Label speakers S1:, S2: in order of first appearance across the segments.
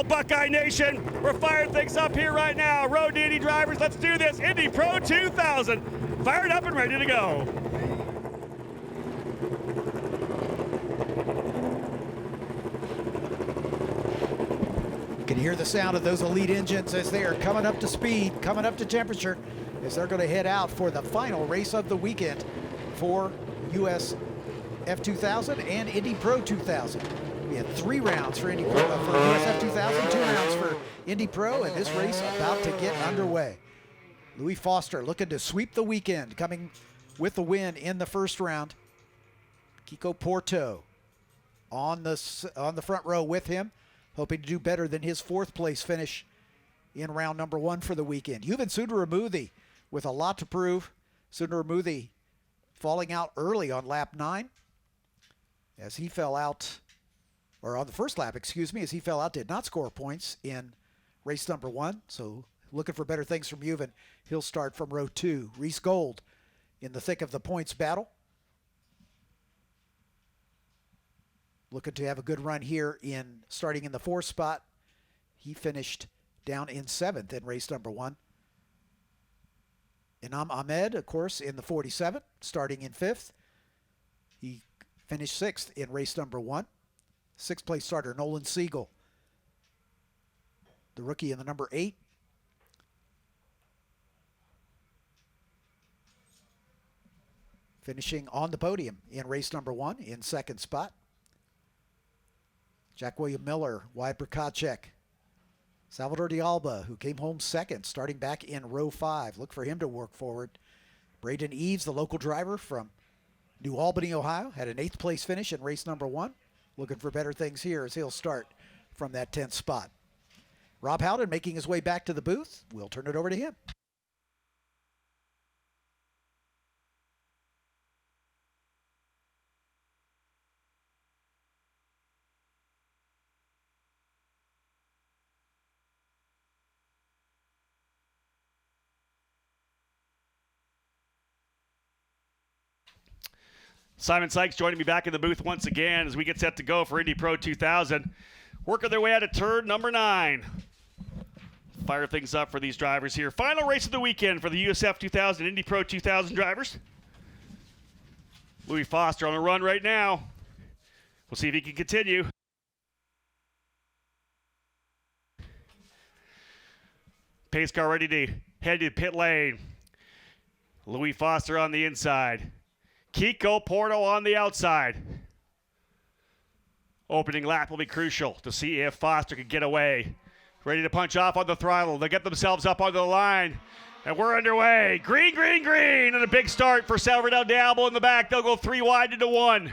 S1: go, Buckeye Nation. We're firing things up here right now. Road to Indy drivers, let's do this. Indy Pro 2000, fired up and ready to go.
S2: You can hear the sound of those elite engines as they are coming up to speed, coming up to temperature, as they're going to head out for the final race of the weekend for US F2000 and Indy Pro 2000. We had 3 rounds for Indy Pro, for US F2000, 2 rounds for Indy Pro, and this race about to get underway. Louis Foster looking to sweep the weekend, coming with the win in the first round. Kiko Porto on the front row with him, hoping to do better than his 4th place finish in round number 1 for the weekend. Yuven Sundaramurthy with a lot to prove. Sundaramurthy falling out early on lap 9 as he fell out, or on the first lap, excuse me, as he fell out, did not score points in race number 1. So looking for better things from Yuven. He'll start from row 2. Reese Gold in the thick of the points battle, looking to have a good run here in starting in the 4th spot. He finished down in 7th in race number 1. Inam Ahmed, of course, in the 47, starting in 5th. He finished 6th in race number 1. 6th place starter Nolan Siegel, the rookie in the number 8. Finishing on the podium in race number 1 in 2nd spot. Jack William Miller, Wyatt Brkacek, Salvador de Alba, who came home 2nd, starting back in row 5. Look for him to work forward. Braden Eves, the local driver from New Albany, Ohio, had an 8th place finish in race number 1. Looking for better things here as he'll start from that 10th spot. Rob Howden making his way back to the booth. We'll turn it over to him.
S1: Simon Sykes joining me back in the booth once again as we get set to go for Indy Pro 2000. Working their way out of turn number 9. Fire things up for these drivers here. Final race of the weekend for the USF 2000 Indy Pro 2000 drivers. Louis Foster on a run right now. We'll see if he can continue. Pace car ready to head to pit lane. Louis Foster on the inside. Kiko Porto on the outside. Opening lap will be crucial to see if Foster can get away. Ready to punch off on the throttle. They get themselves up onto the line. And we're underway. Green, green, green. And a big start for Salvador Diablo in the back. They'll go 3 wide into 1.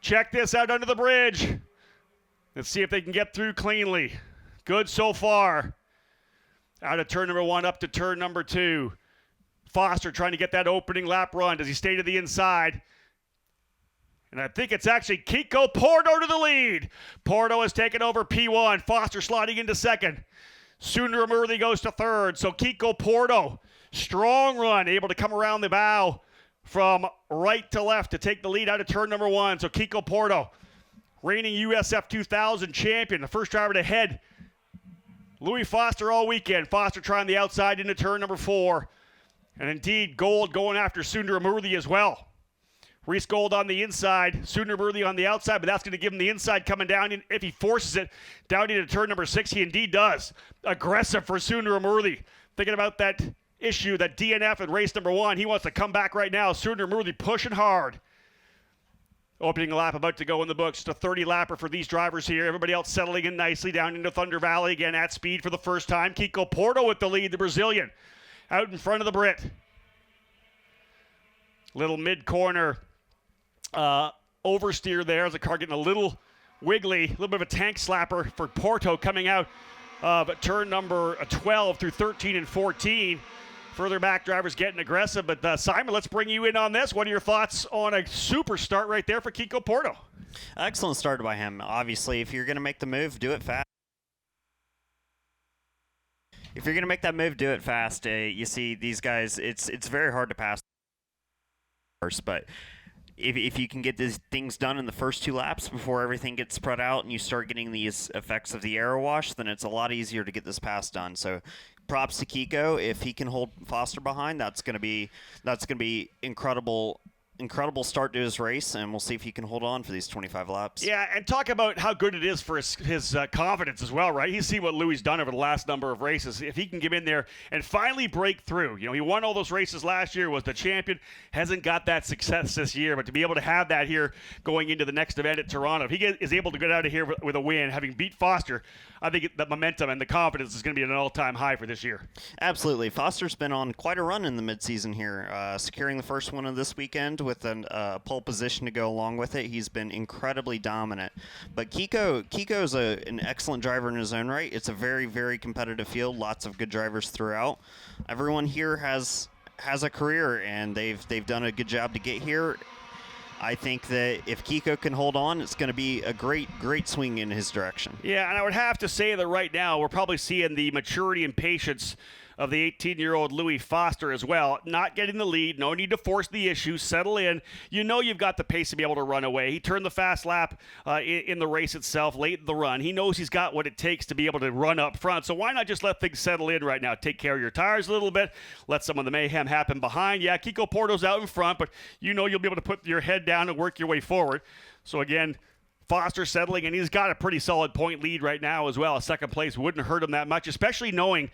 S1: Check this out under the bridge. Let's see if they can get through cleanly. Good so far. Out of turn number 1 up to turn number 2. Foster trying to get that opening lap run. Does he stay to the inside? And I think it's actually Kiko Porto to the lead. Porto has taken over P1. Foster sliding into 2nd. Sundaramurthy goes to 3rd. So Kiko Porto, strong run, able to come around the bow from right to left to take the lead out of turn number 1. So Kiko Porto, reigning USF 2000 champion, the first driver to head Louis Foster all weekend. Foster trying the outside into turn number 4. And indeed, Gold going after Sundaramurthy as well. Reese Gold on the inside, Sundaramurthy on the outside, but that's going to give him the inside coming down in, if he forces it down into turn number 6. He indeed does. Aggressive for Sundaramurthy. Thinking about that issue, that DNF in race number 1. He wants to come back right now. Sundaramurthy pushing hard. Opening lap about to go in the books. Just a 30 lapper for these drivers here. Everybody else settling in nicely down into Thunder Valley again at speed for the first time. Kiko Porto with the lead, the Brazilian, out in front of the Brit. Little mid-corner oversteer there as the car getting a little wiggly, a little bit of a tank slapper for Porto coming out of turn number 12 through 13 and 14. Further back, drivers getting aggressive. But Simon, let's bring you in on this. What are your thoughts on a super start right there for Kiko Porto?
S3: Excellent start by him. Obviously, if you're going to make the move, do it fast. If you're going to make that move, do it fast. You see these guys, it's very hard to pass. But if you can get these things done in the first 2 laps before everything gets spread out and you start getting these effects of the aero wash, then it's a lot easier to get this pass done. So props to Kiko. If he can hold Foster behind, that's going to be incredible start to his race, and we'll see if he can hold on for these 25 laps.
S1: Yeah, and talk about how good it is for his confidence as well, right? He's seen what Louis done over the last number of races. If he can get in there and finally break through, he won all those races last year, was the champion, hasn't got that success this year, but to be able to have that here going into the next event at Toronto, if he is able to get out of here with a win, having beat Foster, I think the momentum and the confidence is going to be at an all-time high for this year.
S3: Absolutely. Foster's been on quite a run in the midseason here, securing the first one of this weekend with a pole position to go along with it. He's been incredibly dominant. But Kiko's an excellent driver in his own right. It's a very, very competitive field. Lots of good drivers throughout. Everyone here has a career, and they've done a good job to get here. I think that if Kiko can hold on, it's going to be a great swing in his direction.
S1: Yeah, and I would have to say that right now we're probably seeing the maturity and patience of the 18-year-old Louis Foster as well. Not getting the lead, no need to force the issue, settle in. You've got the pace to be able to run away. He turned the fast lap in the race itself, late in the run. He knows he's got what it takes to be able to run up front, so why not just let things settle in right now? Take care of your tires a little bit, let some of the mayhem happen behind. Yeah, Kiko Porto's out in front, but you'll be able to put your head down and work your way forward. So again, Foster settling, and he's got a pretty solid point lead right now as well. A second place wouldn't hurt him that much, especially knowing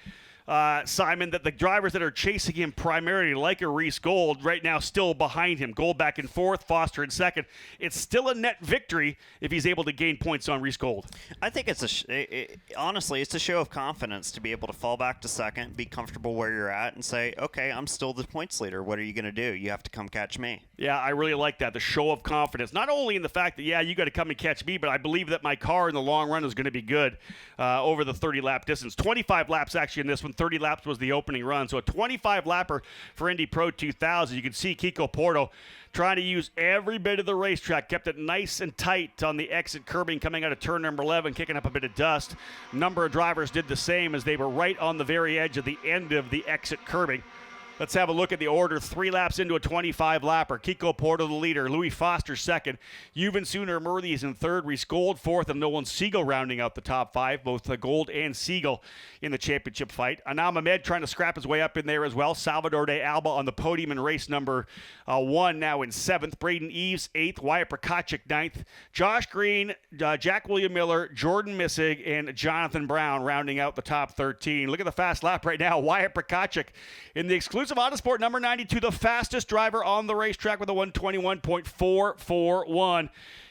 S1: Simon, that the drivers that are chasing him primarily, like a Reese Gold, right now still behind him. Gold back in fourth, Foster in second. It's still a net victory if he's able to gain points on Reese Gold.
S3: I think honestly, it's a show of confidence to be able to fall back to second, be comfortable where you're at, and say, okay, I'm still the points leader. What are you going to do? You have to come catch me.
S1: Yeah, I really like that, the show of confidence. Not only in the fact that, you got to come and catch me, but I believe that my car in the long run is going to be good over the 30-lap distance. 25 laps actually in this one. 30 laps was the opening run. So a 25-lapper for Indy Pro 2000. You can see Kiko Porto trying to use every bit of the racetrack. Kept it nice and tight on the exit curbing coming out of turn number 11, kicking up a bit of dust. A number of drivers did the same as they were right on the very edge of the end of the exit curbing. Let's have a look at the order. 3 laps into a 25-lapper. Kiko Porto, the leader. Louis Foster, second. Yuvan Sooner Murthy is in third. Reese Gold, fourth. And Nolan Siegel rounding out the top 5. Both Gold and Siegel in the championship fight. Anam Ahmed trying to scrap his way up in there as well. Salvador de Alba on the podium in race number 1, now in 7th. Braden Eves, 8th. Wyatt Prokopchik, 9th. Josh Green, Jack William Miller, Jordan Missig, and Jonathan Brown rounding out the top 13. Look at the fast lap right now. Wyatt Prokopchik in the exclusive Autosport number 92, the fastest driver on the racetrack with a 121.441.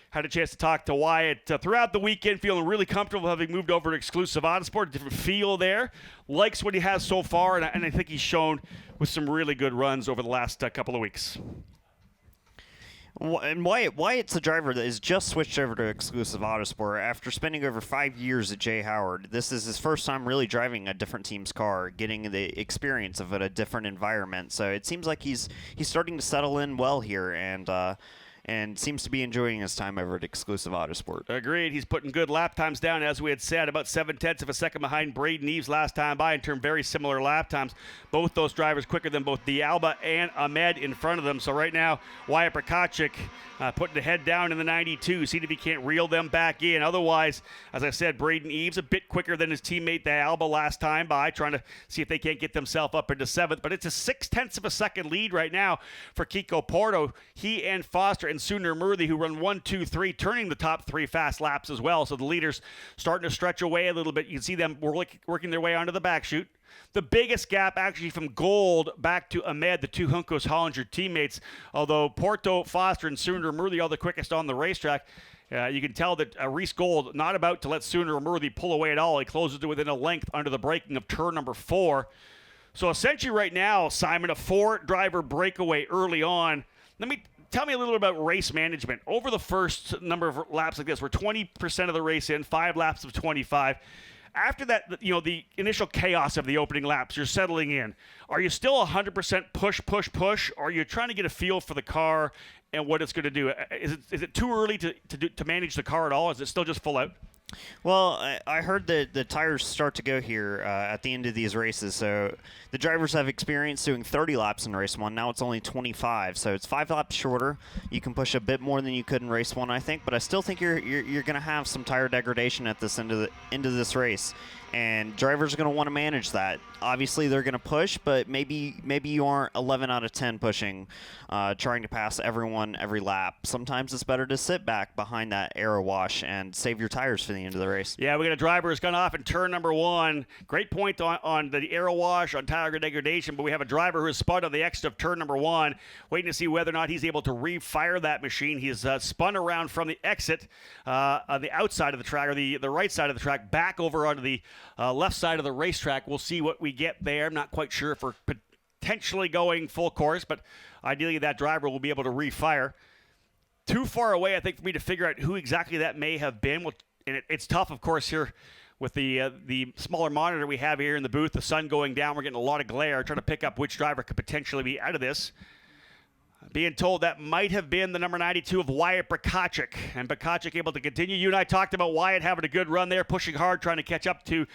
S1: Had a chance to talk to Wyatt throughout the weekend, feeling really comfortable having moved over to exclusive Autosport. A different feel there. Likes what he has so far, and I think he's shown with some really good runs over the last couple of weeks.
S3: And Wyatt's a driver that has just switched over to exclusive Autosport after spending over 5 years at J. Howard. This is his first time really driving a different team's car, getting the experience of a different environment. So it seems like he's starting to settle in well here, and seems to be enjoying his time over at exclusive Autosport.
S1: Agreed. He's putting good lap times down, as we had said, about 0.7 of a second behind Braden Eves last time by, in terms of very similar lap times. Both those drivers quicker than both D'Alba and Ahmed in front of them. So right now, Wyatt Prokopchik putting the head down in the 92. See if he can't reel them back in. Otherwise, as I said, Braden Eves a bit quicker than his teammate D'Alba last time by, trying to see if they can't get themselves up into 7th. But it's a 0.6 of a second lead right now for Kiko Porto. He and Foster and Sooner Murthy, who run 1, 2, 3, turning the top 3 fast laps as well. So the leaders starting to stretch away a little bit. You can see them working their way onto the back chute. The biggest gap actually from Gold back to Ahmed, the two Juncos Hollinger teammates. Although Porto, Foster, and Sooner Murthy are the quickest on the racetrack, you can tell that Reese Gold not about to let Sooner Murthy pull away at all. He closes to within a length under the braking of turn number 4. So essentially right now, Simon, a 4-driver breakaway early on. Tell me a little about race management. Over the first number of laps like this, we're 20% of the race in, 5 laps of 25. After that, the initial chaos of the opening laps, you're settling in. Are you still 100% push, or are you trying to get a feel for the car and what it's going to do? Is it too early to manage the car at all? Is it still just full out?
S3: Well, I heard that the tires start to go here at the end of these races. So the drivers have experience doing 30 laps in race 1. Now it's only 25, so it's 5 laps shorter. You can push a bit more than you could in race 1, I think, but I still think you're going to have some tire degradation at this end of this race. And drivers are going to want to manage that. Obviously, they're going to push, but maybe you aren't 11 out of 10 pushing, trying to pass everyone every lap. Sometimes it's better to sit back behind that aero wash and save your tires for the end of the race.
S1: Yeah, we got a driver who's gone off in turn number 1. Great point on the aero wash, on tire degradation, but we have a driver who has spun on the exit of turn number 1, waiting to see whether or not he's able to refire that machine. He's spun around from the exit on the outside of the track, or the right side of the track, back over onto the left side of the racetrack. We'll see what we get there. I'm not quite sure if we're potentially going full course, but ideally that driver will be able to refire. Too far away, I think, for me to figure out who exactly that may have been. Well, and it's tough, of course, here with the smaller monitor we have here in the booth, the sun going down. We're getting a lot of glare, trying to pick up which driver could potentially be out of this. Being told that might have been the number 92 of Wyatt Brakacic. And Brakacic able to continue. You and I talked about Wyatt having a good run there, pushing hard, trying to catch up to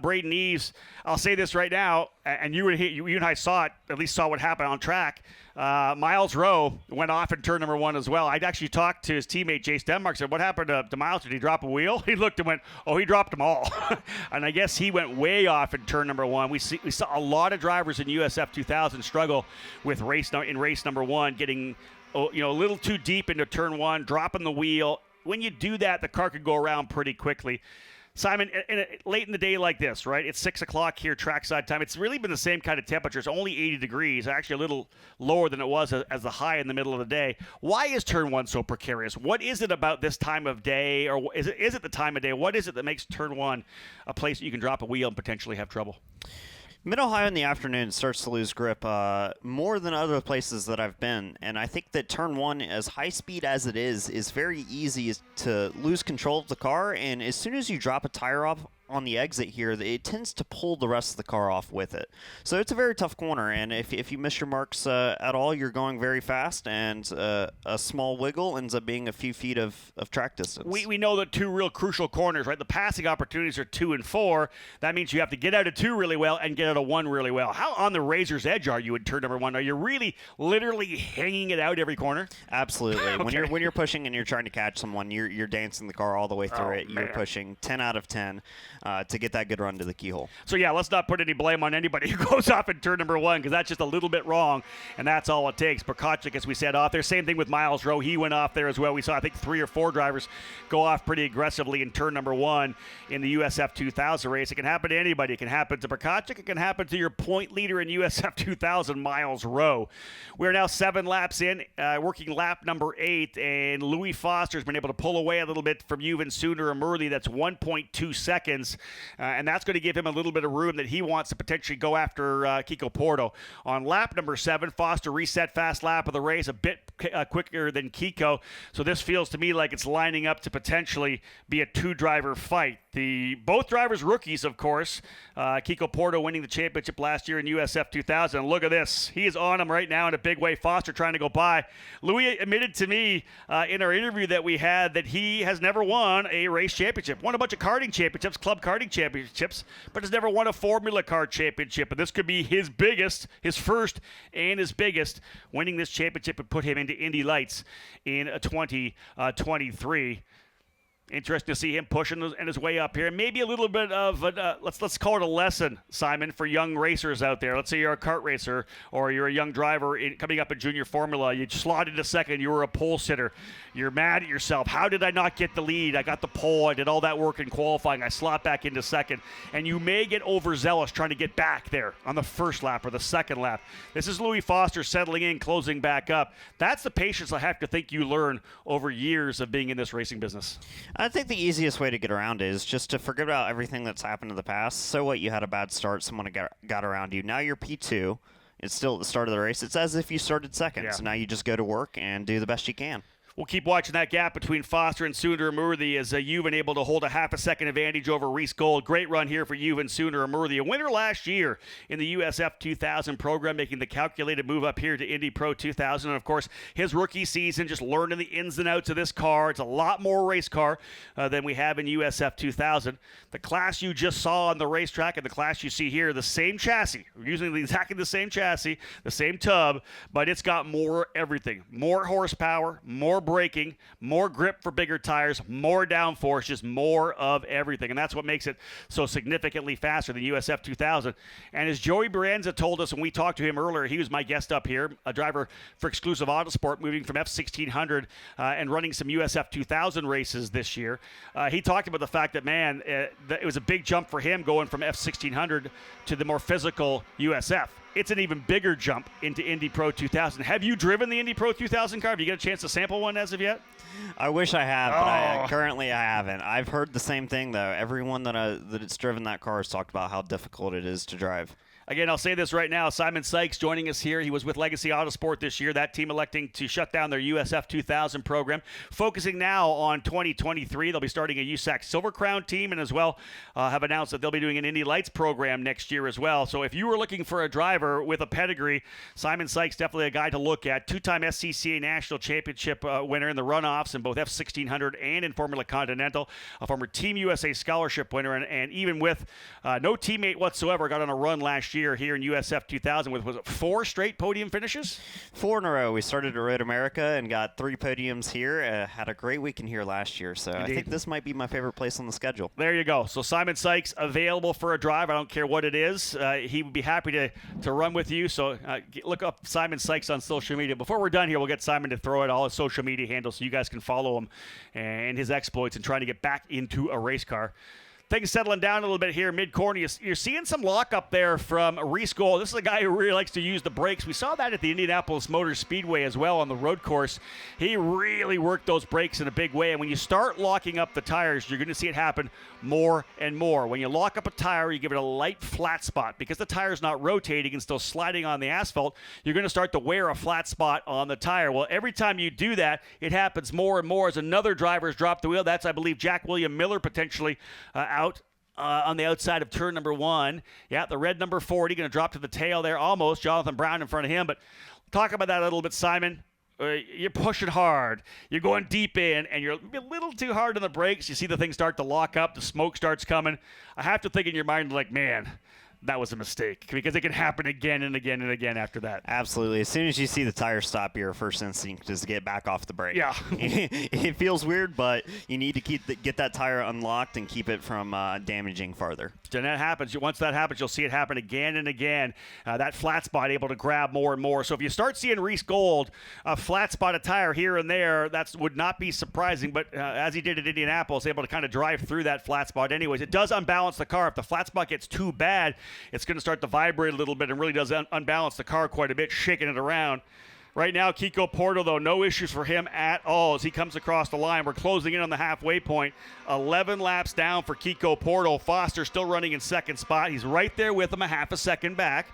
S1: Braden Eves. I'll say this right now, and you and I saw it, at least saw what happened on track. Miles Rowe went off in turn number 1 as well. I'd actually talked to his teammate, Jace Denmark, said, what happened to Miles? Did he drop a wheel? He looked and went, oh, he dropped them all. And I guess he went way off in turn number 1. We saw a lot of drivers in USF 2000 struggle with race number 1, getting a little too deep into turn 1, dropping the wheel. When you do that, the car could go around pretty quickly. Simon, late in the day like this, right? It's 6 o'clock here, trackside time. It's really been the same kind of temperature. It's only 80 degrees, actually a little lower than it was as the high in the middle of the day. Why is turn 1 so precarious? What is it about this time of day, or is it the time of day? What is it that makes turn 1 a place that you can drop a wheel and potentially have trouble?
S3: Mid-Ohio in the afternoon starts to lose grip more than other places that I've been, and I think that turn 1, as high speed as it is very easy to lose control of the car, and as soon as you drop a tire off on the exit here, it tends to pull the rest of the car off with it. So it's a very tough corner, and if you miss your marks at all, you're going very fast, and a small wiggle ends up being a few feet of track distance.
S1: We know the 2 real crucial corners, right? The passing opportunities are 2 and 4. That means you have to get out of 2 really well and get out of 1 really well. How on the razor's edge are you in turn number 1? Are you really literally hanging it out every corner?
S3: Absolutely.
S1: Okay.
S3: When you're pushing and you're trying to catch someone, you're dancing the car all the way through it. You're pushing 10 out of 10. To get that good run to the keyhole.
S1: So, yeah, let's not put any blame on anybody who goes off in turn number 1, because that's just a little bit wrong, and that's all it takes. Brakacic, as we said, off there. Same thing with Miles Rowe. He went off there as well. We saw, I think, 3 or 4 drivers go off pretty aggressively in turn number 1 in the USF 2000 race. It can happen to anybody. It can happen to Brakacic. It can happen to your point leader in USF 2000, Miles Rowe. We're now 7 laps in, working lap number 8, and Louis Foster's been able to pull away a little bit from Juven Sooner and Murley. That's 1.2 seconds. And that's going to give him a little bit of room that he wants to potentially go after Kiko Porto. On lap number 7, Foster reset fast lap of the race, a bit quicker than Kiko. So this feels to me like it's lining up to potentially be a 2-driver fight. Both drivers rookies, of course. Kiko Porto winning the championship last year in USF 2000. Look at this. He is on him right now in a big way. Foster trying to go by. Louis admitted to me in our interview that we had that he has never won a race championship. Won a bunch of karting championships, club karting championships, but has never won a Formula Car championship. And this could be his biggest, his first and his biggest. Winning this championship would put him into Indy Lights in 2023. Interesting to see him pushing his way up here. Maybe a little bit of let's call it a lesson, Simon, for young racers out there. Let's say you're a kart racer or you're a young driver coming up in junior formula. You slotted a second. You were a pole sitter. You're mad at yourself. How did I not get the lead? I got the pole. I did all that work in qualifying. I slot back into second. And you may get overzealous trying to get back there on the first lap or the second lap. This is Louis Foster settling in, closing back up. That's the patience I have to think you learn over years of being in this racing business.
S3: I think the easiest way to get around it is just to forget about everything that's happened in the past. So what? You had a bad start. Someone got around you. Now you're P2. It's still at the start of the race. It's as if you started second.
S1: Yeah.
S3: So now you just go to work and do the best you can.
S1: We'll keep watching that gap between Foster and Sundaramurthy as Juven able to hold a half a second advantage over Reese Gold. Great run here for Juven Sundaramurthy. A winner last year in the USF 2000 program, making the calculated move up here to Indy Pro 2000. And, of course, his rookie season, just learning the ins and outs of this car. It's a lot more race car than we have in USF 2000. The class you just saw on the racetrack and the class you see here, the same chassis. We're using exactly the same chassis, the same tub, but it's got more everything. More horsepower, more braking, more grip for bigger tires, more downforce, just more of everything. And that's what makes it so significantly faster than USF 2000. And as Joey Brienza told us when we talked to him earlier, he was my guest up here, a driver for Exclusive Autosport, moving from F1600 and running some USF 2000 races this year. He talked about the fact that, man, it was a big jump for him going from F1600 to the more physical USF. It's an even bigger jump into Indy Pro 2000. Have you driven the Indy Pro 2000 car? Have you got a chance to sample one as of yet?
S3: I wish I have, but currently I haven't. I've heard the same thing, though. Everyone that's driven that car has talked about how difficult it is to drive.
S1: Again, I'll say this right now. Simon Sykes joining us here. He was with Legacy Autosport this year. That team electing to shut down their USF 2000 program. Focusing now on 2023. They'll be starting a USAC Silver Crown team and as well have announced that they'll be doing an Indy Lights program next year as well. So if you were looking for a driver with a pedigree, Simon Sykes definitely a guy to look at. Two-time SCCA National Championship winner in the runoffs in both F1600 and in Formula Continental. A former Team USA scholarship winner and even with no teammate whatsoever got on a run last year here in USF 2000 with, was it 4 straight podium finishes?
S3: 4 in a row. We started at Road America and got 3 podiums here. Had a great weekend here last year, so Indeed. I think this might be my favorite place on the schedule.
S1: There you go. So Simon Sykes available for a drive. I don't care what it is. He would be happy to run with you. So look up Simon Sykes on social media. Before we're done here, we'll get Simon to throw out all his social media handles so you guys can follow him and his exploits and trying to get back into a race car. Things settling down a little bit here mid-corner. You're seeing some lockup there from Reese Gold. This is a guy who really likes to use the brakes. We saw that at the Indianapolis Motor Speedway as well on the road course. He really worked those brakes in a big way. And when you start locking up the tires, you're going to see it happen more and more. When you lock up a tire, you give it a light flat spot. Because the tire's not rotating and still sliding on the asphalt, you're going to start to wear a flat spot on the tire. Well, every time you do that, it happens more and more as another driver's dropped the wheel. That's, I believe, Jack William Miller potentially out on the outside of turn number 1. Yeah, the red number 40 going to drop to the tail there almost. Jonathan Brown in front of him. But talk about that a little bit, Simon. You're pushing hard. You're going deep in, and you're a little too hard on the brakes. You see the thing start to lock up. The smoke starts coming. I have to think in your mind, like, man, that was a mistake, because it can happen again and again and again after that.
S3: Absolutely. As soon as you see the tire stop, your first instinct is to get back off the brake.
S1: Yeah.
S3: It feels weird, but you need to get that tire unlocked and keep it from damaging farther.
S1: And that happens. Once that happens, you'll see it happen again and again. That flat spot able to grab more and more. So if you start seeing Reese Gold flat spot a tire here and there, that would not be surprising. But as he did at Indianapolis, able to kind of drive through that flat spot anyways. It does unbalance the car. If the flat spot gets too bad, it's going to start to vibrate a little bit and really does unbalance the car quite a bit, shaking it around. Right now, Kiko Porto, though, no issues for him at all as he comes across the line. We're closing in on the halfway point. 11 laps down for Kiko Porto. Foster still running in second spot. He's right there with him, a half a second back.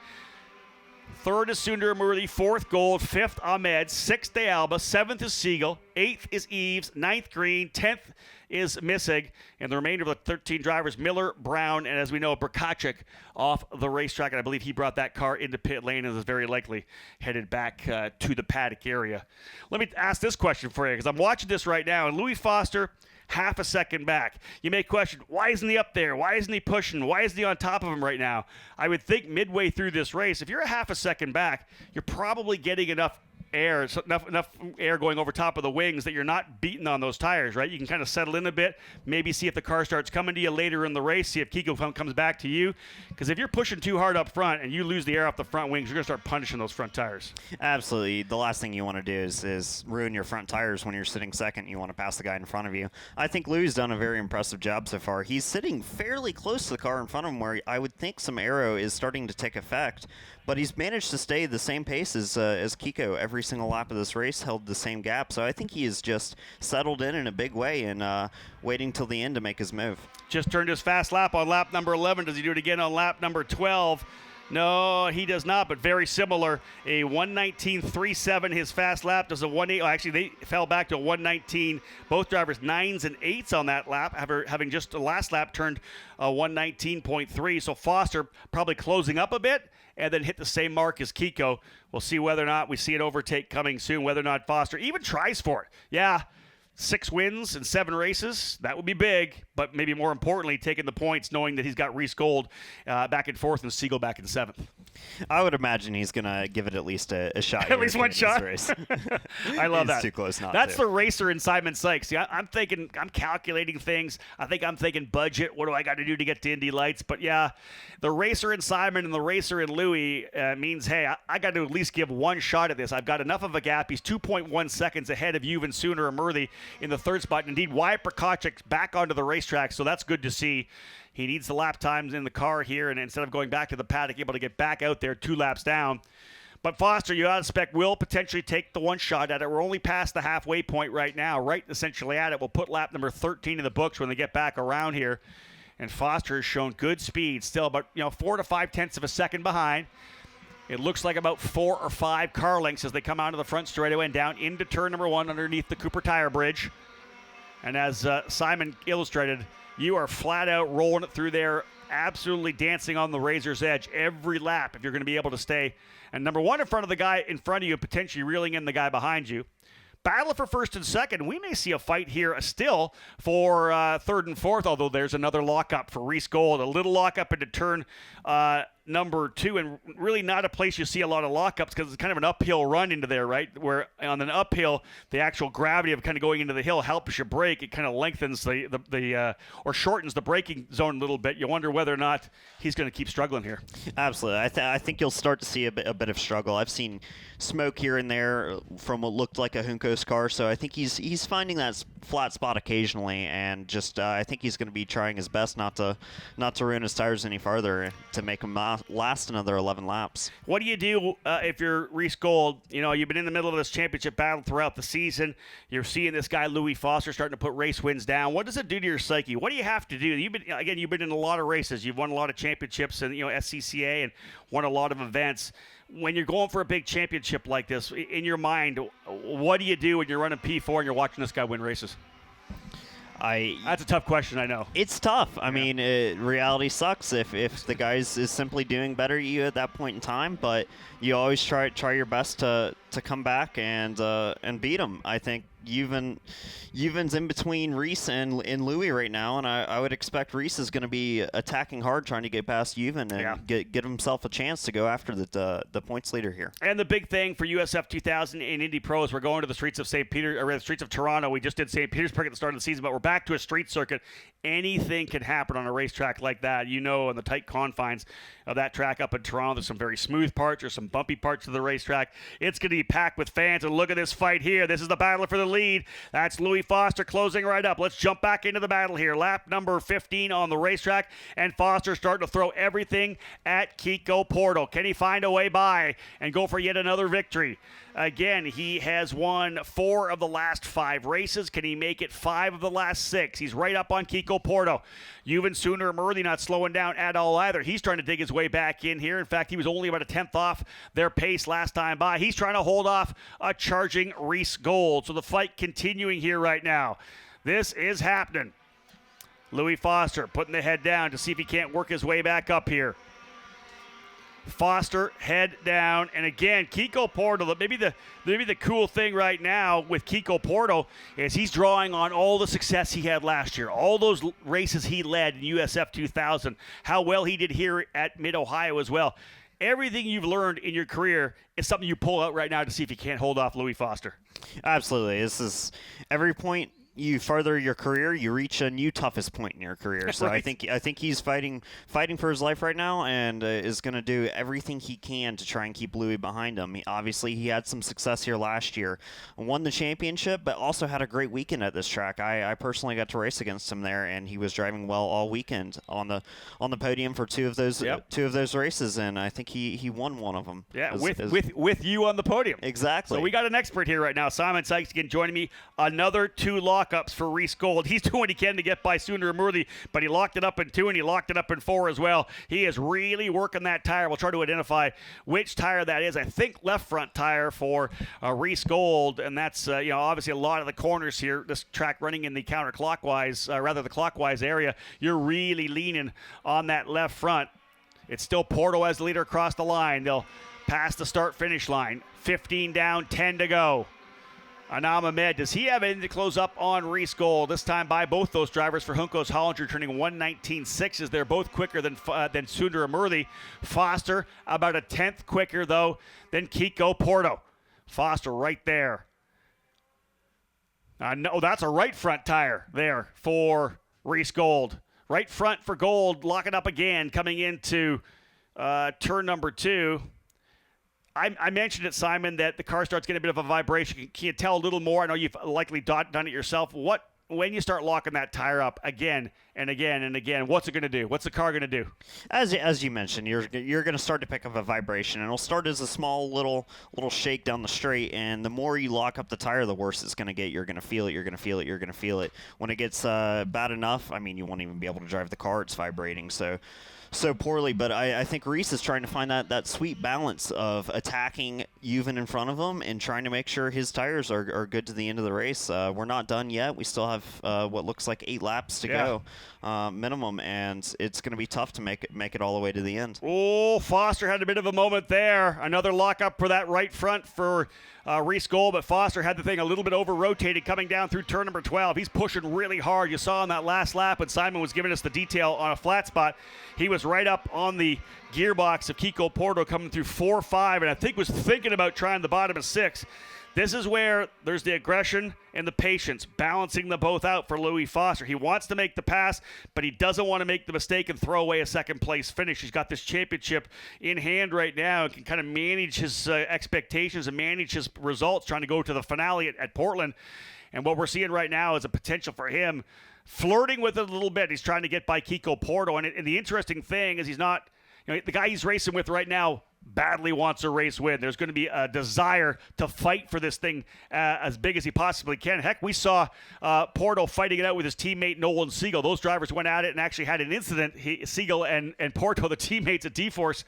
S1: Third is Sundaramurthy, 4th Gold, 5th Ahmed, 6th De Alba, 7th is Siegel, 8th is Eves, 9th Green, 10th is Missig, and the remainder of the 13 drivers, Miller, Brown, and as we know, Brkacik off the racetrack, and I believe he brought that car into pit lane and is very likely headed back to the paddock area. Let me ask this question for you, because I'm watching this right now, and Louis Foster, half a second back. You may question, why isn't he up there? Why isn't he pushing? Why isn't he on top of him right now? I would think midway through this race, if you're a half a second back, you're probably getting enough air, enough air going over top of the wings that you're not beating on those tires, right? You can kind of settle in a bit, maybe see if the car starts coming to you later in the race, see if Kiko comes back to you. Because if you're pushing too hard up front and you lose the air off the front wings, you're going to start punishing those front tires.
S3: Absolutely. The last thing you want to do is ruin your front tires when you're sitting second. You want to pass the guy in front of you. I think Lou's done a very impressive job so far. He's sitting fairly close to the car in front of him where I would think some aero is starting to take effect. But he's managed to stay the same pace as Kiko every single lap of this race, held the same gap. So I think he is just settled in a big way and waiting till the end to make his move.
S1: Just turned his fast lap on lap number 11. Does he do it again on lap number 12? No, he does not, but very similar. A 1:19.37 his fast lap does a 1:8. Oh, actually, they fell back to a 1:19. Both drivers 9s and 8s on that lap, having just the last lap turned a 1:19.3. So Foster probably closing up a bit and then hit the same mark as Kiko. We'll see whether or not we see an overtake coming soon, whether or not Foster even tries for it. Yeah. 6 wins in 7 races, that would be big, but maybe more importantly, taking the points, knowing that he's got Reese Gold back in 4th and Siegel back in 7th.
S3: I would imagine he's going to give it at least a shot.
S1: At least one shot?
S3: Race.
S1: I love that.
S3: Too close not
S1: That's
S3: to.
S1: the racer in Simon Sykes. See, I'm calculating things. I'm thinking budget. What do I got to do to get to Indy Lights? But yeah, the racer in Simon and the racer in Louis means, hey, I got to at least give one shot at this. I've got enough of a gap. He's 2.1 seconds ahead of Juven Sooner and Murthy in the 3rd spot. And indeed, Wyatt Prokopic's back onto the racetrack, so that's good to see. He needs the lap times in the car here, and instead of going back to the paddock, able to get back out there 2 laps down. But Foster, you ought to expect, will potentially take the one shot at it. We're only past the halfway point right now, right essentially at it. We'll put lap number 13 in the books when they get back around here. And Foster has shown good speed, still about 4 to 5 tenths of a second behind. It looks like about 4 or 5 car lengths as they come out of the front straightaway and down into turn number 1 underneath the Cooper Tire Bridge. And as Simon illustrated, you are flat out rolling it through there, absolutely dancing on the razor's edge every lap if you're going to be able to stay. And number 1 in front of the guy in front of you, potentially reeling in the guy behind you. Battle for 1st and 2nd. We may see a fight here still for 3rd and 4th, although there's another lockup for Reese Gold. A little lockup into turn number 2, and really not a place you see a lot of lockups because it's kind of an uphill run into there, right? Where on an uphill, the actual gravity of kind of going into the hill helps you brake. It kind of lengthens or shortens the braking zone a little bit. You wonder whether or not he's going to keep struggling here.
S3: Absolutely. I think you'll start to see a bit of struggle. I've seen smoke here and there from what looked like a Juncos car, so I think he's finding that flat spot occasionally, and just I think he's going to be trying his best not to ruin his tires any farther to make him last another 11 laps.
S1: What do you do if you're Reese Gold? You've been in the middle of this championship battle throughout the season. You're seeing this guy Louis Foster starting to put race wins down. What does it do to your psyche? What do you have to do? You've been in a lot of races. You've won a lot of championships and SCCA and won a lot of events. When you're going for a big championship like this, in your mind, what do you do when you're running P4 and you're watching this guy win races? That's a tough question, I know.
S3: It's tough. I mean, reality sucks if the guy is simply doing better than you at that point in time, but you always try your best to come back and beat him. I think Juven's in between Reese and Louis right now, and I would expect Reese is going to be attacking hard, trying to get past Juven and get himself a chance to go after the points leader here.
S1: And the big thing for USF 2000 and Indy Pros, we're going to the streets of the streets of Toronto. We just did St. Petersburg at the start of the season, but we're back to a street circuit. Anything can happen on a racetrack like that. In the tight confines of that track up in Toronto, there's some very smooth parts, there's some bumpy parts of the racetrack. It's going to be packed with fans, and look at this fight here. This is the battle for the lead. That's Louis Foster closing right up. Let's jump back into the battle here. Lap number 15 on the racetrack, and Foster starting to throw everything at Kiko Porto. Can he find a way by and go for yet another victory? Again, he has won 4 of the last 5 races. Can he make it 5 of the last 6? He's right up on Kiko Porto. Juven Sooner and Murthy not slowing down at all either. He's trying to dig his way back in here. In fact, he was only about a 10th off their pace last time by. He's trying to hold off a charging Reese Gold. So the fight continuing here right now. This is happening. Louis Foster putting the head down to see if he can't work his way back up here. Foster head down, and again Kiko Porto. Maybe the cool thing right now with Kiko Porto is he's drawing on all the success he had last year, all those races he led in USF 2000, how well he did here at Mid-Ohio as well. Everything you've learned in your career is something you pull out right now to see if you can't hold off Louis Foster.
S3: Absolutely. This is every point you further your career, you reach a new toughest point in your career. So
S1: right.
S3: I think he's fighting for his life right now, and is going to do everything he can to try and keep Louis behind him. Obviously, he had some success here last year, won the championship, but also had a great weekend at this track. I personally got to race against him there, and he was driving well all weekend on the podium for two of those races, and I think he won one of them.
S1: Yeah, with you on the podium.
S3: Exactly.
S1: So we got an expert here right now. Simon Sykes again joining me. Another 2 lockups lockups for Reese Gold. He's doing what he can to get by Sundar Amurthy, but he locked it up in 2 and he locked it up in 4 as well. He is really working that tire. We'll try to identify which tire that is. I think left front tire for Reese Gold, and that's obviously a lot of the corners here. This track running in the counterclockwise, the clockwise area. You're really leaning on that left front. It's still Porto as the leader across the line. They'll pass the start-finish line. 15 down, 10 to go. Anam Ahmed, does he have anything to close up on Reese Gold? This time by both those drivers for Juncos Hollinger, turning 1:19.6 as they're both quicker than Sundar Amurthy. Foster about a tenth quicker, though, than Kiko Porto. Foster right there. No, that's a right front tire there for Reese Gold. Right front for Gold, locking up again, coming into turn number 2. I mentioned it, Simon, that the car starts getting a bit of a vibration. Can you tell a little more? I know you've likely done it yourself. When you start locking that tire up again and again and again, what's it going to do? What's the car going to do?
S3: As you mentioned, you're going to start to pick up a vibration, and it'll start as a small little shake down the straight, and the more you lock up the tire, the worse it's going to get. You're going to feel it. You're going to feel it. You're going to feel it. When it gets bad enough, I mean, you won't even be able to drive the car. It's vibrating so poorly, but I think Reese is trying to find that sweet balance of attacking even in front of him and trying to make sure his tires are good to the end of the race. We're not done yet. We still have what looks like 8 laps to go minimum, and it's going to be tough to make it all the way to the end.
S1: Oh, Foster had a bit of a moment there. Another lockup for that right front for Reese Gold, but Foster had the thing a little bit over-rotated coming down through turn number 12. He's pushing really hard. You saw on that last lap when Simon was giving us the detail on a flat spot. He was right up on the gearbox of Kiko Porto coming through 4-5, and I think was thinking about trying the bottom of 6. This is where there's the aggression and the patience, balancing them both out for Louis Foster. He wants to make the pass, but he doesn't want to make the mistake and throw away a second-place finish. He's got this championship in hand right now and can kind of manage his expectations and manage his results, trying to go to the finale at Portland. And what we're seeing right now is a potential for him flirting with it a little bit. He's trying to get by Kiko Porto. And the interesting thing is he's not, the guy he's racing with right now badly wants a race win. There's going to be a desire to fight for this thing as big as he possibly can. Heck, we saw Porto fighting it out with his teammate Nolan Siegel. Those drivers went at it and actually had an incident. Siegel and Porto, the teammates at D-Force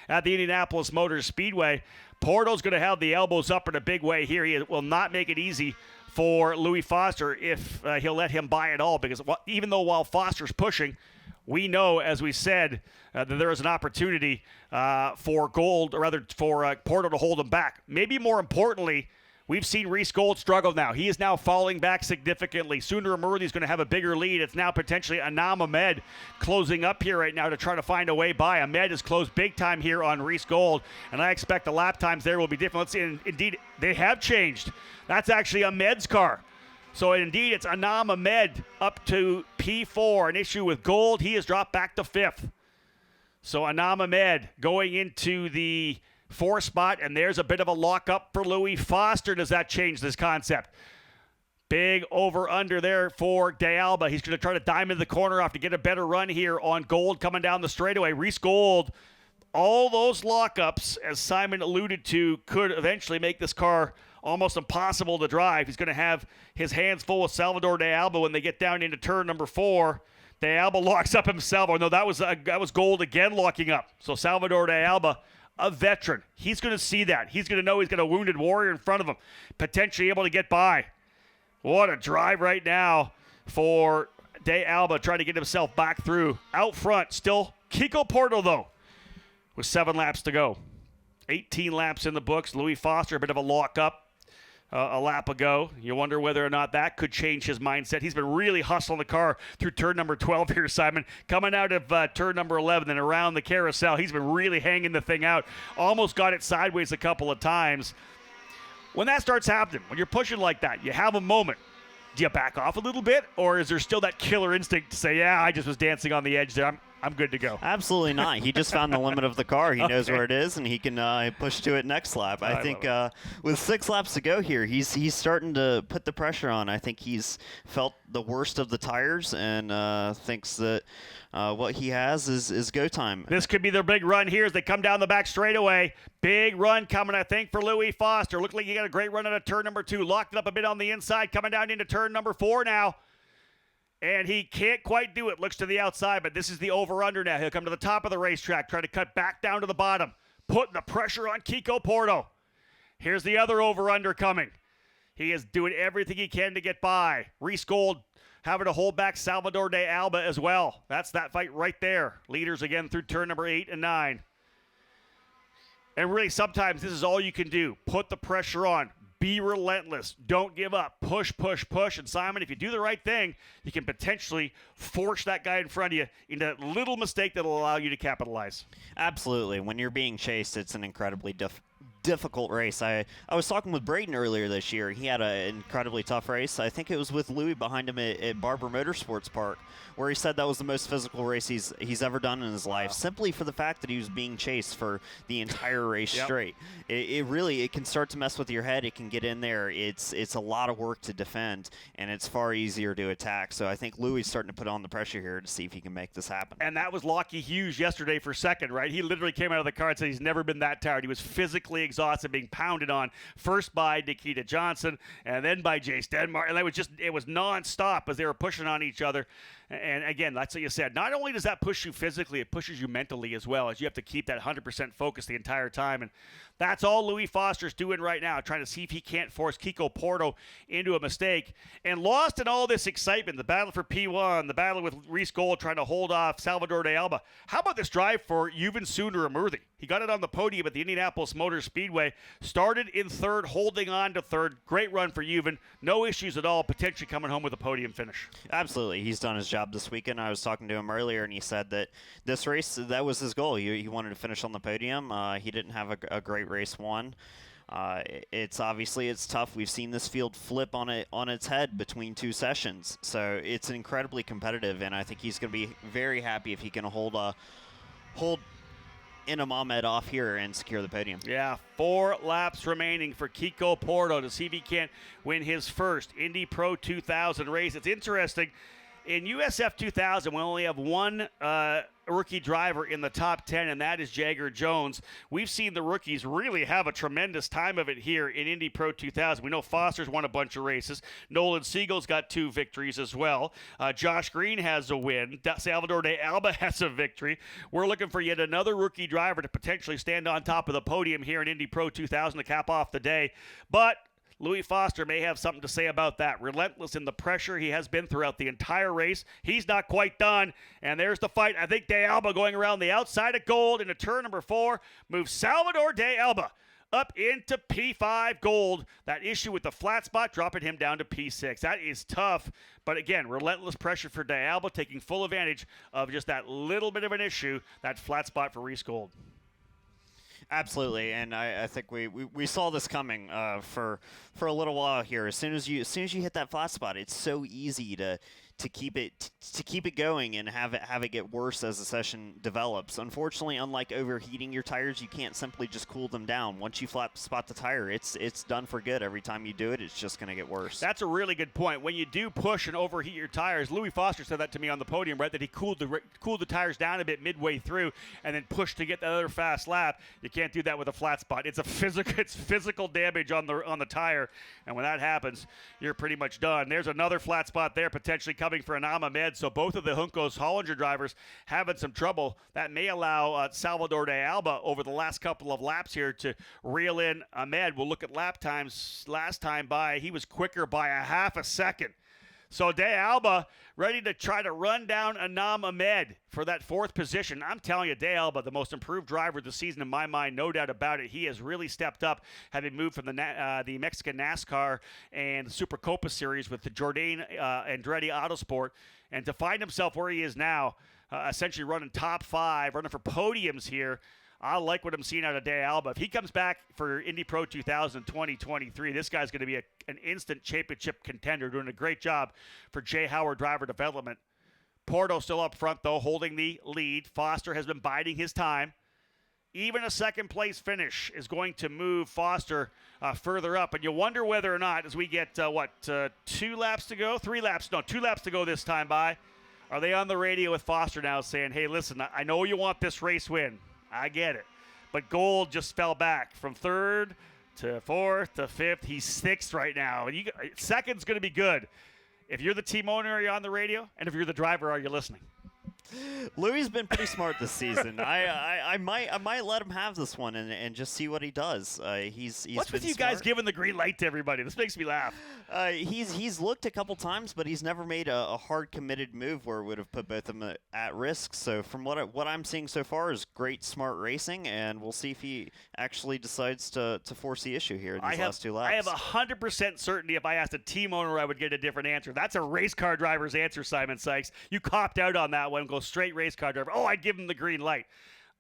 S1: at the Indianapolis Motor Speedway. Porto's going to have the elbows up in a big way here. He will not make it easy for Louis Foster if he'll let him buy it all, because even though while Foster's pushing, we know, as we said, that there is an opportunity for Gold, or rather for Porto to hold him back. Maybe more importantly, we've seen Reese Gold struggle now. He is now falling back significantly. Sundar Amurthy is going to have a bigger lead. It's now potentially Anam Ahmed closing up here right now to try to find a way by. Ahmed has closed big time here on Reese Gold, and I expect the lap times there will be different. Let's see, and indeed, they have changed. That's actually Ahmed's car. So, indeed, it's Anam Ahmed up to P4. An issue with Gold. He has dropped back to 5th. So, Anam Ahmed going into the 4th spot, and there's a bit of a lockup for Louis Foster. Does that change this concept? Big over-under there for De Alba. He's going to try to diamond the corner off to get a better run here on Gold coming down the straightaway. Reese Gold, all those lockups, as Simon alluded to, could eventually make this car almost impossible to drive. He's going to have his hands full with Salvador De Alba when they get down into turn number 4. De Alba locks up himself. Oh, no, that was Gold again locking up. So Salvador De Alba, a veteran. He's going to see that. He's going to know he's got a wounded warrior in front of him, potentially able to get by. What a drive right now for De Alba, trying to get himself back through. Out front, still Kiko Porto, though, with 7 laps to go. 18 laps in the books. Louis Foster, a bit of a lock-up a lap ago. You wonder whether or not that could change his mindset. He's been really hustling the car through turn number 12 here, Simon. Coming out of turn number 11 and around the carousel, he's been really hanging the thing out. Almost got it sideways a couple of times. When that starts happening, when you're pushing like that, you have a moment. Do you back off a little bit, or is there still that killer instinct to say, yeah, I just was dancing on the edge there. I'm good to go.
S3: Absolutely not. He just found the limit of the car. He knows where it is, and he can push to it next lap. I think with 6 laps to go here, he's starting to put the pressure on. I think he's felt the worst of the tires and thinks that what he has is go time.
S1: This could be their big run here as they come down the back straightaway. Big run coming, I think, for Louis Foster. Looked like he got a great run out of turn number 2. Locked it up a bit on the inside, coming down into turn number 4 now. And he can't quite do it. Looks to the outside, but this is the over-under now. He'll come to the top of the racetrack, try to cut back down to the bottom, putting the pressure on Kiko Porto. Here's the other over-under coming. He is doing everything he can to get by. Reese Gold having to hold back Salvador de Alba as well. That's that fight right there. Leaders again through turn number 8 and 9. And really, sometimes this is all you can do. Put the pressure on. Be relentless. Don't give up. Push, push, push. And Simon, if you do the right thing, you can potentially force that guy in front of you into that little mistake that will allow you to capitalize.
S3: Absolutely. When you're being chased, it's an incredibly difficult race. I was talking with Braden earlier this year. He had an incredibly tough race. I think it was with Louis behind him at Barber Motorsports Park, where he said that was the most physical race he's ever done in his life, simply for the fact that he was being chased for the entire race straight. It really can start to mess with your head. It can get in there. It's a lot of work to defend, and it's far easier to attack. So I think Louis is starting to put on the pressure here to see if he can make this happen.
S1: And that was Lockie Hughes yesterday for second, right? He literally came out of the car and said he's never been that tired. He was physically exhausted, being pounded on first by Nikita Johnson and then by Jace Denmark. And it was nonstop as they were pushing on each other. And again, that's what you said. Not only does that push you physically, it pushes you mentally as well, as you have to keep that 100% focus the entire time. And that's all Louis Foster's doing right now, trying to see if he can't force Kiko Porto into a mistake. And lost in all this excitement, the battle for P1, the battle with Reese Gold trying to hold off Salvador de Alba. How about this drive for Yuven Sundaramurthy? He got it on the podium at the Indianapolis Motor Speedway. Started in third, holding on to third. Great run for Yuven. No issues at all, potentially coming home with a podium finish.
S3: Absolutely. He's done his job this weekend. I was talking to him earlier, and he said that this race, that was his goal. He wanted to finish on the podium. He didn't have a great race won. It's tough. We've seen this field flip on its head between 2 sessions. So it's incredibly competitive, and I think he's going to be very happy if he can hold Inam Ahmed off here and secure the podium.
S1: Yeah, 4 laps remaining for Kiko Porto to see if he can't win his first Indy Pro 2000 race. It's interesting. In USF 2000, we only have one rookie driver in the top 10, and that is Jagger Jones. We've seen the rookies really have a tremendous time of it here in Indy Pro 2000. We know Foster's won a bunch of races. Nolan Siegel's got 2 victories as well. Josh Green has a win. Salvador de Alba has a victory. We're looking for yet another rookie driver to potentially stand on top of the podium here in Indy Pro 2000 to cap off the day. But Louis Foster may have something to say about that. Relentless in the pressure he has been throughout the entire race. He's not quite done. And there's the fight. I think De Alba going around the outside of Gold into turn number 4. Moves Salvador De Alba up into P5 Gold. That issue with the flat spot dropping him down to P6. That is tough. But again, relentless pressure for De Alba, taking full advantage of just that little bit of an issue, that flat spot for Reese Gold.
S3: Absolutely, and I think we saw this coming for a little while here. As soon as you hit that flat spot, it's so easy to keep it going and have it get worse as the session develops. Unfortunately, unlike overheating your tires, you can't simply just cool them down. Once you flat spot the tire, it's done for good. Every time you do it, it's just going to get worse.
S1: That's a really good point. When you do push and overheat your tires, Louis Foster said that to me on the podium, right? That he cooled the tires down a bit midway through and then pushed to get that other fast lap. You can't do that with a flat spot. It's physical damage on the tire, and when that happens, you're pretty much done. There's another flat spot there potentially coming for Inam Ahmed. So both of the Juncos Hollinger drivers having some trouble. That may allow Salvador de Alba over the last couple of laps here to reel in Ahmed. We'll look at lap times. Last time by, he was quicker by a half a second. So De Alba ready to try to run down Inam Ahmed for that 4th position. I'm telling you, De Alba, the most improved driver of the season in my mind, no doubt about it. He has really stepped up, having moved from the Mexican NASCAR and Super Copa Series with the Jordan Andretti Autosport, and to find himself where he is now, essentially running top 5, running for podiums here. I like what I'm seeing out of De Alba. If he comes back for Indy Pro 2000 2023, this guy's going to be an instant championship contender, doing a great job for Jay Howard Driver Development. Porto still up front, though, holding the lead. Foster has been biding his time. Even a second-place finish is going to move Foster further up. And you wonder whether or not, as we get, 2 laps to go? 3 laps. No, 2 laps to go this time by. Are they on the radio with Foster now saying, hey, listen, I know you want this race win. I get it. But Gold just fell back from 3rd to 4th to 5th. He's 6th right now. And second's going to be good. If you're the team owner, are you on the radio? And if you're the driver, are you listening?
S3: Louis been pretty smart this season. I might let him have this one and just see what he does. He's
S1: What's
S3: been
S1: with you
S3: smart.
S1: guys giving the green light to everybody? This makes me laugh.
S3: He's looked a couple times, but he's never made a hard committed move where it would have put both of them at risk. So from what I'm seeing so far is great smart racing, and we'll see if he actually decides to force the issue here in these last 2 laps.
S1: I have 100% certainty if I asked a team owner, I would get a different answer. That's a race car driver's answer, Simon Sykes. You copped out on that one. Go straight race car driver. Oh, I'd give him the green light.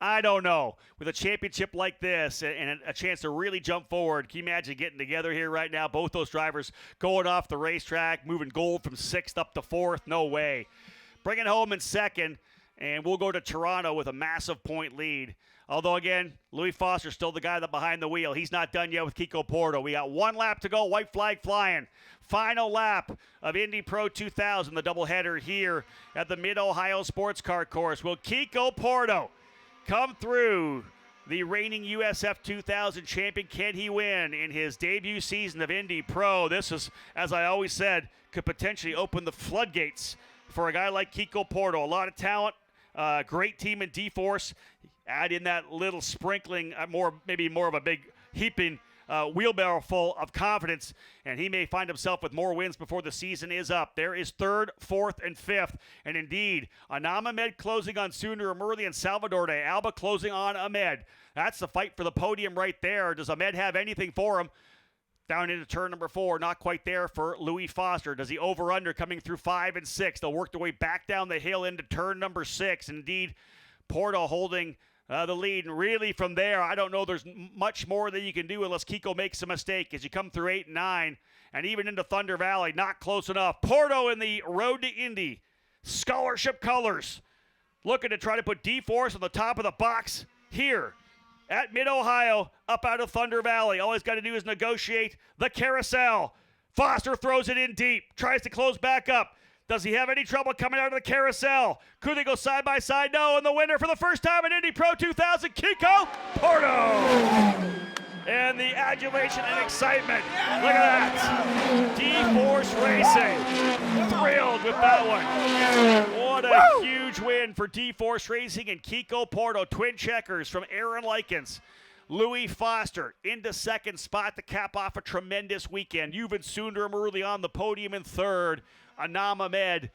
S1: I don't know. With a championship like this and a chance to really jump forward, can you imagine getting together here right now? Both those drivers going off the racetrack, moving Gold from 6th up to 4th. No way. Bring it home in 2nd, and we'll go to Toronto with a massive point lead. Although, again, Louis Foster's still the guy that behind the wheel. He's not done yet with Kiko Porto. We got 1 lap to go. White flag flying. Final lap of Indy Pro 2000, the doubleheader here at the Mid-Ohio Sports Car Course. Will Kiko Porto come through the reigning USF 2000 champion? Can he win in his debut season of Indy Pro? This is, as I always said, could potentially open the floodgates for a guy like Kiko Porto. A lot of talent, great team in D-Force. Add in that little sprinkling, maybe more of a big heaping wheelbarrow full of confidence, and he may find himself with more wins before the season is up. There is 3rd, 4th, and 5th. And indeed, Anam Ahmed closing on Sooner Amurli and Salvador de Alba closing on Ahmed. That's the fight for the podium right there. Does Ahmed have anything for him? Down into turn number 4, not quite there for Louis Foster. Does he over-under coming through 5 and 6? They'll work their way back down the hill into turn number 6. Indeed, Porto holding the lead, and really from there, I don't know there's much more that you can do unless Kiko makes a mistake as you come through 8 and 9, and even into Thunder Valley, not close enough. Porto in the road to Indy, scholarship colors, looking to try to put D-Force on the top of the box here at Mid-Ohio, up out of Thunder Valley. All he's got to do is negotiate the carousel. Foster throws it in deep, tries to close back up. Does he have any trouble coming out of the carousel? Could they go side by side? No, and the winner for the first time in Indy Pro 2000, Kiko Porto. And the adulation and excitement. Look at that. D-Force Racing. Thrilled with that one. What a huge win for D-Force Racing and Kiko Porto. Twin checkers from Aaron Likens. Louis Foster into 2nd spot to cap off a tremendous weekend. Yuvan Sundar Amurli on the podium in 3rd. Anam Ahmed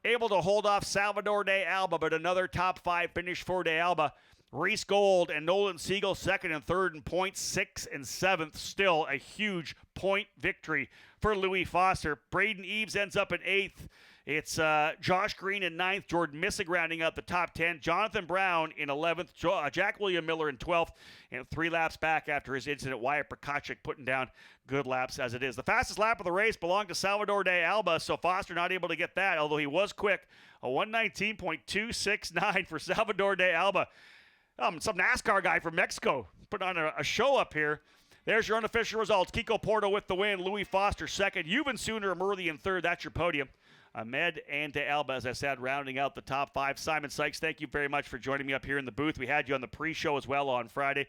S1: able to hold off Salvador de Alba, but another top 5 finish for de Alba. Reese Gold and Nolan Siegel 2nd and 3rd in points, 6th and 7th. Still a huge point victory for Louis Foster. Braden Eves ends up in 8th. It's Josh Green in 9th, Jordan Missig rounding out the top 10, Jonathan Brown in 11th, Jack William Miller in 12th, and 3 laps back after his incident, Wyatt Prokachik putting down good laps as it is. The fastest lap of the race belonged to Salvador de Alba, so Foster not able to get that, although he was quick. A 1:19.269 for Salvador de Alba. Some NASCAR guy from Mexico put on a show up here. There's your unofficial results. Kiko Porto with the win, Louis Foster 2nd, Yuvan Sooner Amurli in 3rd. That's your podium. Ahmed and de Alba, as I said, rounding out the top 5. Simon Sykes, thank you very much for joining me up here in the booth. We had you on the pre-show as well on Friday.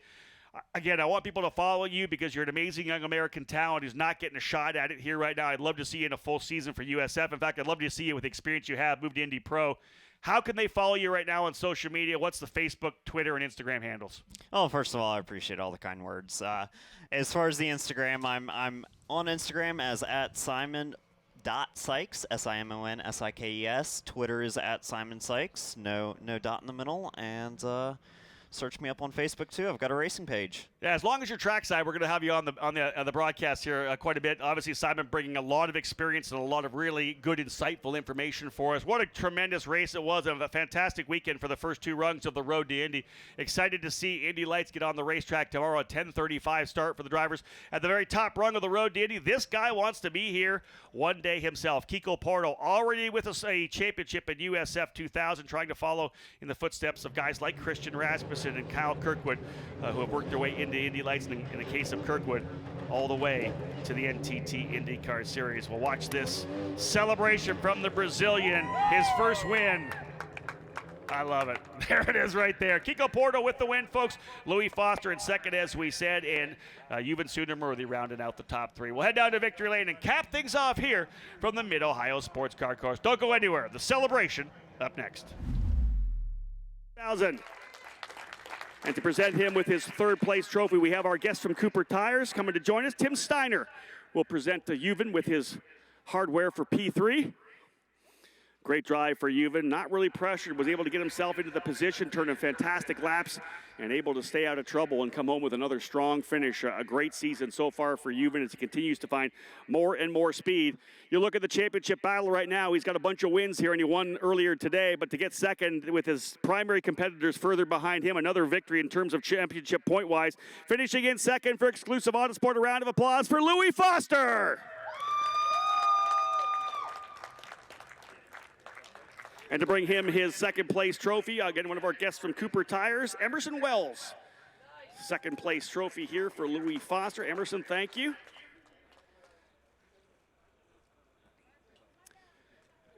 S1: Again, I want people to follow you because you're an amazing young American talent who's not getting a shot at it here right now. I'd love to see you in a full season for USF. In fact, I'd love to see you with the experience you have, move to Indy Pro. How can they follow you right now on social media? What's the Facebook, Twitter, and Instagram handles?
S3: Oh, first of all, I appreciate all the kind words. As far as the Instagram, I'm on Instagram as @Simon.Sykes, SIMONSIKES. Twitter is @Simon Sykes, no dot in the middle. And search me up on Facebook too. I've got a racing page.
S1: Yeah, as long as you're trackside, we're going to have you on the broadcast here quite a bit. Obviously, Simon bringing a lot of experience and a lot of really good, insightful information for us. What a tremendous race it was, and a fantastic weekend for the first 2 rungs of the Road to Indy. Excited to see Indy Lights get on the racetrack tomorrow at 10:35 start for the drivers. At the very top rung of the Road to Indy, this guy wants to be here one day himself. Kiko Porto already with a championship in USF 2000, trying to follow in the footsteps of guys like Christian Rasmussen and Kyle Kirkwood, who have worked their way into Indy Lights, in the case of Kirkwood, all the way to the NTT IndyCar Series. We'll watch this celebration from the Brazilian, his first win. I love it. There it is right there. Kiko Porto with the win, folks. Louis Foster in second, as we said, and Yuvan Sundermurthy rounding out the top 3. We'll head down to Victory Lane and cap things off here from the Mid-Ohio Sports Car Course. Don't go anywhere. The celebration up next. 1,000. And to present him with his 3rd place trophy, we have our guest from Cooper Tires coming to join us. Tim Steiner will present to Yuvan with his hardware for P3. Great drive for Yuvan, not really pressured, was able to get himself into the position, turning fantastic laps, and able to stay out of trouble and come home with another strong finish. A great season so far for Yuvan as he continues to find more and more speed. You look at the championship battle right now, he's got a bunch of wins here, and he won earlier today, but to get second with his primary competitors further behind him, another victory in terms of championship point-wise. Finishing in second for Exclusive Autosport, a round of applause for Louis Foster. And to bring him his 2nd place trophy, again, one of our guests from Cooper Tires, Emerson Wells. 2nd place trophy here for Louis Foster. Emerson, thank you.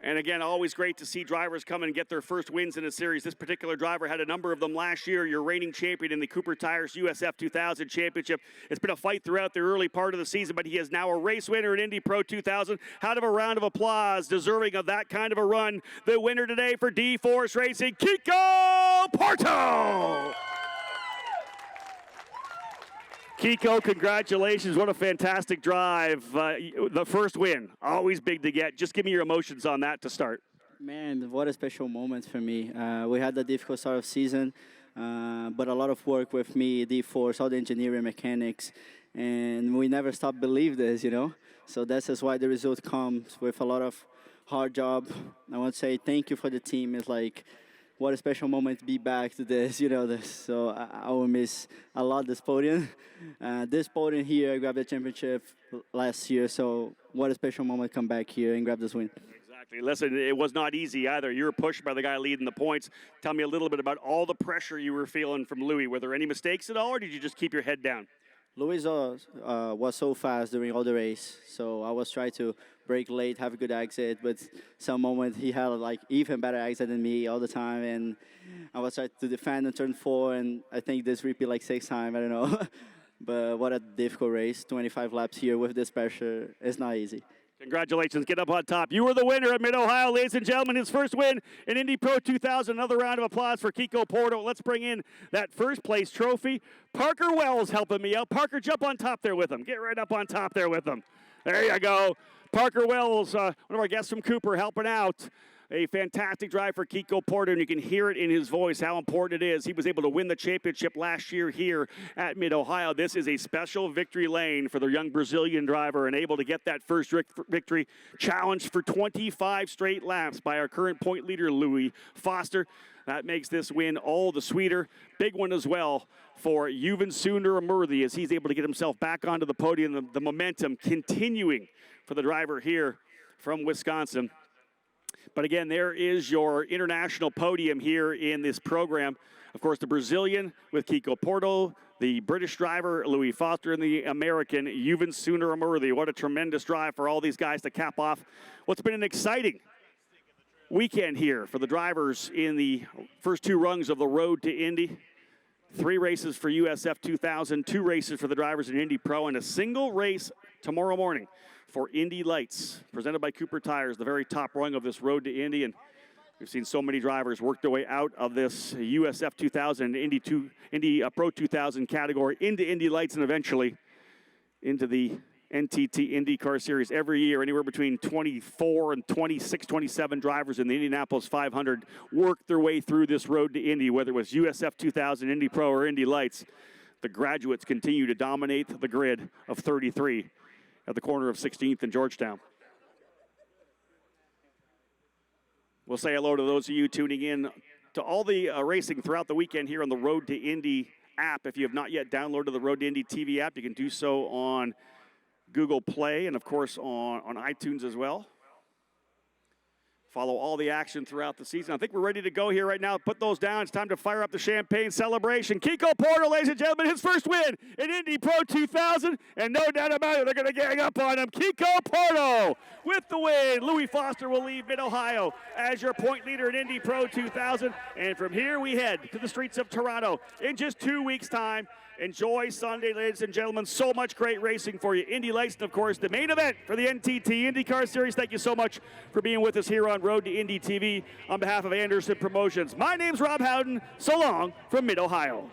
S1: And again, always great to see drivers come and get their first wins in a series. This particular driver had a number of them last year. Your reigning champion in the Cooper Tires USF 2000 Championship. It's been a fight throughout the early part of the season, but he is now a race winner in Indy Pro 2000. Out of a round of applause, deserving of that kind of a run. The winner today for D-Force Racing, Kiko Porto! Kiko, congratulations. What a fantastic drive. The first win, always big to get. Just give me your emotions on that to start.
S4: Man, what a special moment for me. We had a difficult start of season, but a lot of work with me, D-Force, all the engineering, mechanics, and we never stopped believe this, you know? So that's just why the result comes with a lot of hard job. I want to say thank you for the team. It's like, what a special moment to be back to this, you know. So I will miss a lot this podium. This podium here, I grabbed the championship last year, so what a special moment to come back here and grab this win.
S1: Exactly. Listen, it was not easy either. You were pushed by the guy leading the points. Tell me a little bit about all the pressure you were feeling from Louis. Were there any mistakes at all, or did you just keep your head down?
S4: Louis was so fast during all the race, so I was trying to brake late, have a good exit, but some moment he had like even better exit than me all the time, and I was trying to defend in turn 4, and I think this repeat like 6 times, I don't know. But what a difficult race, 25 laps here with this pressure, it's not easy.
S1: Congratulations, get up on top. You were the winner at Mid-Ohio, ladies and gentlemen. His first win in Indy Pro 2000. Another round of applause for Kiko Porto. Let's bring in that first place trophy. Parker Wells helping me out. Parker, jump on top there with him. Get right up on top there with him. There you go. Parker Wells, one of our guests from Cooper, helping out. A fantastic drive for Kiko Porto, and you can hear it in his voice how important it is. He was able to win the championship last year here at Mid-Ohio. This is a special victory lane for the young Brazilian driver, and able to get that first victory, challenged for 25 straight laps by our current point leader, Louis Foster. That makes this win all the sweeter. Big one as well for Yuvan Sundermurthy as he's able to get himself back onto the podium. The momentum continuing for the driver here from Wisconsin. But again, there is your international podium here in this program. Of course, the Brazilian with Kiko Porto, the British driver, Louis Foster, and the American, Yuvan Sundermurthy. What a tremendous drive for all these guys to cap off what's been an exciting weekend here for the drivers in the first 2 rungs of the Road to Indy. 3 races for USF 2000, 2 races for the drivers in Indy Pro, and a single race tomorrow morning for Indy Lights, presented by Cooper Tires, the very top rung of this Road to Indy. And we've seen so many drivers work their way out of this USF 2000 Indy Pro 2000 category into Indy Lights, and eventually into the NTT IndyCar Series every year. Anywhere between 24 and 26, 27 drivers in the Indianapolis 500 work their way through this road to Indy, whether it was USF 2000, Indy Pro, or Indy Lights. The graduates continue to dominate the grid of 33 at the corner of 16th and Georgetown. We'll say hello to those of you tuning in to all the racing throughout the weekend here on the Road to Indy app. If you have not yet downloaded the Road to Indy TV app, you can do so on Google Play and, of course, on iTunes as well. Follow all the action throughout the season. I think we're ready to go here right now. Put those down. It's time to fire up the champagne celebration. Kiko Porter, ladies and gentlemen, his first win in Indy Pro 2000. And no doubt about it, they're going to gang up on him. Kiko Porter with the win. Louis Foster will leave Mid-Ohio as your point leader in Indy Pro 2000. And from here we head to the streets of Toronto in just 2 weeks' time. Enjoy Sunday, ladies and gentlemen. So much great racing for you. Indy Lights, and of course, the main event for the NTT IndyCar Series. Thank you so much for being with us here on Road to Indy TV. On behalf of Anderson Promotions, my name's Rob Howden. So long from Mid-Ohio.